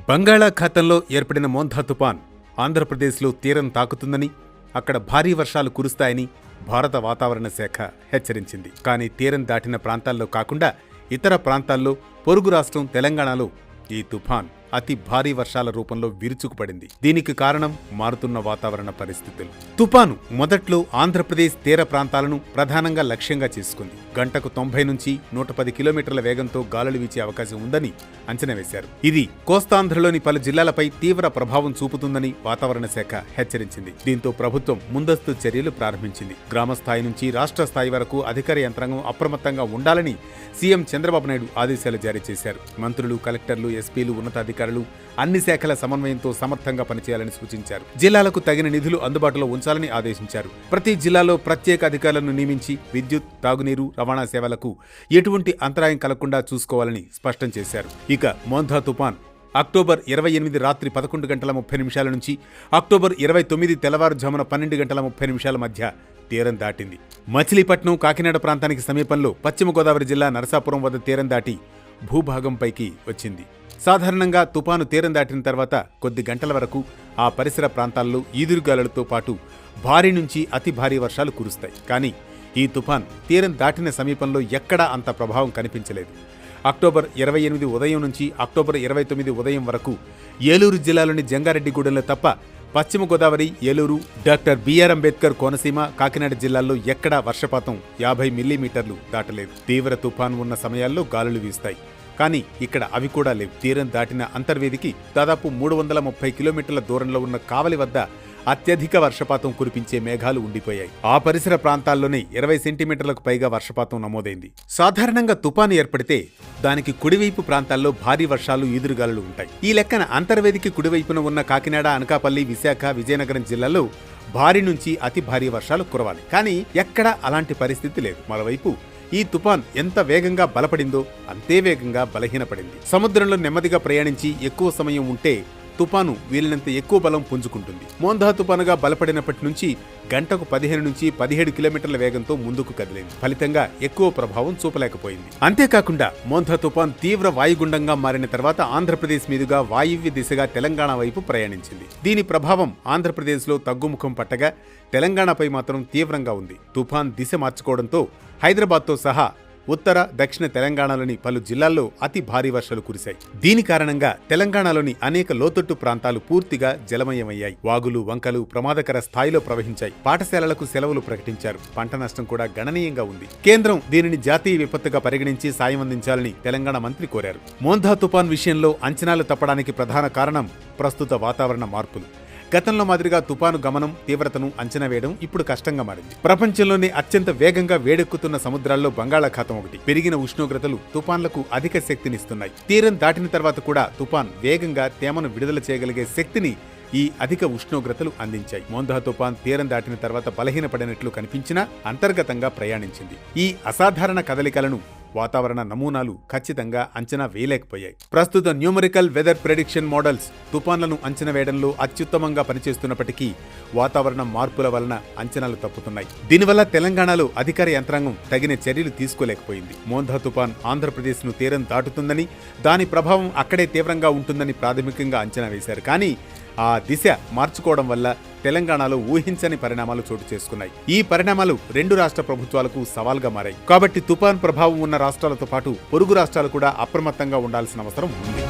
బంగాళాఖాతంలో ఏర్పడిన మోంథా తుపాన్ ఆంధ్రప్రదేశ్లో తీరం తాకుతుందని, అక్కడ భారీ వర్షాలు కురుస్తాయని భారత వాతావరణ శాఖ హెచ్చరించింది. కానీ తీరం దాటిన ప్రాంతాల్లో కాకుండా ఇతర ప్రాంతాల్లో పొరుగు రాష్ట్రం తెలంగాణలో ఈ తుఫాన్ అతి భారీ వర్షాల రూపంలో విరుచుకుపడింది. దీనికి కారణం మారుతున్న వాతావరణ పరిస్థితులు. తుపాను మొదట్లో ఆంధ్రప్రదేశ్ తీర ప్రాంతాలను ప్రధానంగా లక్ష్యంగా చేసుకుంది. గంటకు 90 నుంచి 110 కిలోమీటర్ల వేగంతో గాలులు వీచే అవకాశం ఉందని అంచనా వేశారు. ఇది కోస్తాంధ్రలోని పలు జిల్లాలపై తీవ్ర ప్రభావం చూపుతుందని వాతావరణ శాఖ హెచ్చరించింది. దీంతో ప్రభుత్వం ముందస్తు చర్యలు ప్రారంభించింది. గ్రామ స్థాయి నుంచి రాష్ట్ర స్థాయి వరకు అధికార యంత్రాంగం అప్రమత్తంగా ఉండాలని సీఎం చంద్రబాబు నాయుడు ఆదేశాలు జారీ చేశారు. మంత్రులు, కలెక్టర్లు, ఎస్పీలు, ఉన్నతాధికారులు అన్ని శాఖల సమన్వయంతో సమర్థంగా పనిచేయాలని సూచించారు. జిల్లాలకు తగిన నిధులు అందుబాటులో ఉంచాలని ఆదేశించారు. ప్రతి జిల్లాలో ప్రత్యేక అధికారులను నియమించి విద్యుత్, తాగునీరు, రవాణా సేవలకు ఎటువంటి అంతరాయం కలగకుండా చూసుకోవాలని స్పష్టం చేశారు. ఇక మోంథా తుపాన్ అక్టోబర్ 28 రాత్రి 11:30 నుంచి అక్టోబర్ 29 తెల్లవారుజామున 12:30 మధ్య తీరం దాటింది. మచిలీపట్నం, కాకినాడ ప్రాంతానికి సమీపంలో పశ్చిమ గోదావరి జిల్లా నరసాపురం వద్ద తీరం దాటి భూభాగంపైకి వచ్చింది. సాధారణంగా తుపాను తీరం దాటిన తర్వాత కొద్ది గంటల వరకు ఆ పరిసర ప్రాంతాల్లో ఈదురుగాలులతో పాటు భారీ నుంచి అతి భారీ వర్షాలు కురుస్తాయి. కానీ ఈ తుఫాన్ తీరం దాటిన సమీపంలో ఎక్కడా అంత ప్రభావం కనిపించలేదు. అక్టోబర్ 28 ఉదయం నుంచి అక్టోబర్ 29 ఉదయం వరకు ఏలూరు జిల్లాలోని జంగారెడ్డిగూడెంలో తప్ప పశ్చిమ గోదావరి, ఏలూరు, డాక్టర్ బిఆర్ అంబేద్కర్ కోనసీమ, కాకినాడ జిల్లాల్లో ఎక్కడా వర్షపాతం 50 మిల్లీమీటర్లు దాటలేదు. తీవ్ర తుఫాన్ ఉన్న సమయాల్లో గాలులు వీస్తాయి. కానీ ఇక్కడ అవి కూడా లేవు. తీరం దాటిన అంతర్వేదికి దాదాపు 330 కిలోమీటర్ల దూరంలో ఉన్న కావలి వద్ద అత్యధిక వర్షపాతం కురిపించే మేఘాలు ఉండిపోయాయి. ఆ పరిసర ప్రాంతాల్లోనే 20 సెంటీమీటర్లకు పైగా వర్షపాతం నమోదైంది. సాధారణంగా తుపాను ఏర్పడితే దానికి కుడివైపు ప్రాంతాల్లో భారీ వర్షాలు, ఈదురుగాలులు ఉంటాయి. ఈ లెక్కన అంతర్వేదికి కుడివైపున ఉన్న కాకినాడ, అనకాపల్లి, విశాఖ, విజయనగరం జిల్లాల్లో భారీ నుంచి అతి భారీ వర్షాలు కురవాలి. కానీ ఎక్కడా అలాంటి పరిస్థితి లేదు. మరోవైపు ఈ తుపాన్ ఎంత వేగంగా బలపడిందో అంతే వేగంగా బలహీనపడింది. సముద్రంలో నెమ్మదిగా ప్రయాణించి ఎక్కువ సమయం ఉంటే తుపాను వీలైనంత ఎక్కువ బలం పుంజుకుంటుంది. మోంథా తుపానుగా బలపడినప్పటి నుంచి గంటకు 15 నుంచి 17 కిలోమీటర్ల వేగంతో ముందుకు కదిలింది. ఫలితంగా ఎక్కువ ప్రభావం చూపలేకపోయింది. అంతేకాకుండా మోంథా తుపాన్ తీవ్ర వాయుగుండంగా మారిన తర్వాత ఆంధ్రప్రదేశ్ మీదుగా వాయువ్య దిశగా తెలంగాణ వైపు ప్రయాణించింది. దీని ప్రభావం ఆంధ్రప్రదేశ్లో తగ్గుముఖం పట్టగా తెలంగాణపై మాత్రం తీవ్రంగా ఉంది. తుఫాన్ దిశ మార్చుకోవడంతో హైదరాబాద్తో సహా ఉత్తర, దక్షిణ తెలంగాణలోని పలు జిల్లాల్లో అతి భారీ వర్షాలు కురిశాయి. దీని కారణంగా తెలంగాణలోని అనేక లోతట్టు ప్రాంతాలు పూర్తిగా జలమయమయ్యాయి. వాగులు, వంకలు ప్రమాదకర స్థాయిలో ప్రవహించాయి. పాఠశాలలకు సెలవులు ప్రకటించారు. పంట నష్టం కూడా గణనీయంగా ఉంది. కేంద్రం దీనిని జాతీయ విపత్తుగా పరిగణించి సాయం అందించాలని తెలంగాణ మంత్రి కోరారు. మోంథా తుపాన్ విషయంలో అంచనాలు తప్పడానికి ప్రధాన కారణం ప్రస్తుత వాతావరణ మార్పులు. గతంలో మాదిరిగా తుపాను గమనం, తీవ్రతను అంచనా వేయడం ఇప్పుడు కష్టంగా మారింది. ప్రపంచంలోనే అత్యంత వేగంగా వేడెక్కుతున్న సముద్రాల్లో బంగాళాఖాతం ఒకటి. పెరిగిన ఉష్ణోగ్రతలు తుపాన్లకు అధిక శక్తినిస్తున్నాయి. తీరం దాటిన తర్వాత కూడా తుపాన్ వేగంగా తేమను విడుదల చేయగలిగే శక్తిని ఈ అధిక ఉష్ణోగ్రతలు అందించాయి. మోంథా తుపాన్ తీరం దాటిన తర్వాత బలహీనపడినట్లు కనిపించినా అంతర్గతంగా ప్రయాణించింది. ఈ అసాధారణ కదలికలను వాతావరణ నమూనాలు ఖచ్చితంగా అంచనా వేయలేకపోయాయి. ప్రస్తుత న్యూమరికల్ వెదర్ ప్రెడిక్షన్ మోడల్స్ తుపాన్లను అంచనా వేయడంలో అత్యుత్తమంగా పనిచేస్తున్నప్పటికీ వాతావరణ మార్పుల వలన అంచనాలు తప్పుతున్నాయి. దీనివల్ల తెలంగాణలో అధికార యంత్రాంగం తగిన చర్యలు తీసుకోలేకపోయింది. మోంథా తుపాన్ ఆంధ్రప్రదేశ్ను తీరం దాటుతుందని, దాని ప్రభావం అక్కడే తీవ్రంగా ఉంటుందని ప్రాథమికంగా అంచనా వేశారు. కానీ ఆ దిశ మార్చుకోవడం వల్ల తెలంగాణలో ఊహించని పరిణామాలు చోటు చేసుకున్నాయి. ఈ పరిణామాలు రెండు రాష్ట్ర ప్రభుత్వాలకు సవాల్గా మారాయి. కాబట్టి తుపాన్ ప్రభావం ఉన్న రాష్ట్రాలతో పాటు పొరుగు రాష్ట్రాలు కూడా అప్రమత్తంగా ఉండాల్సిన అవసరం ఉంది.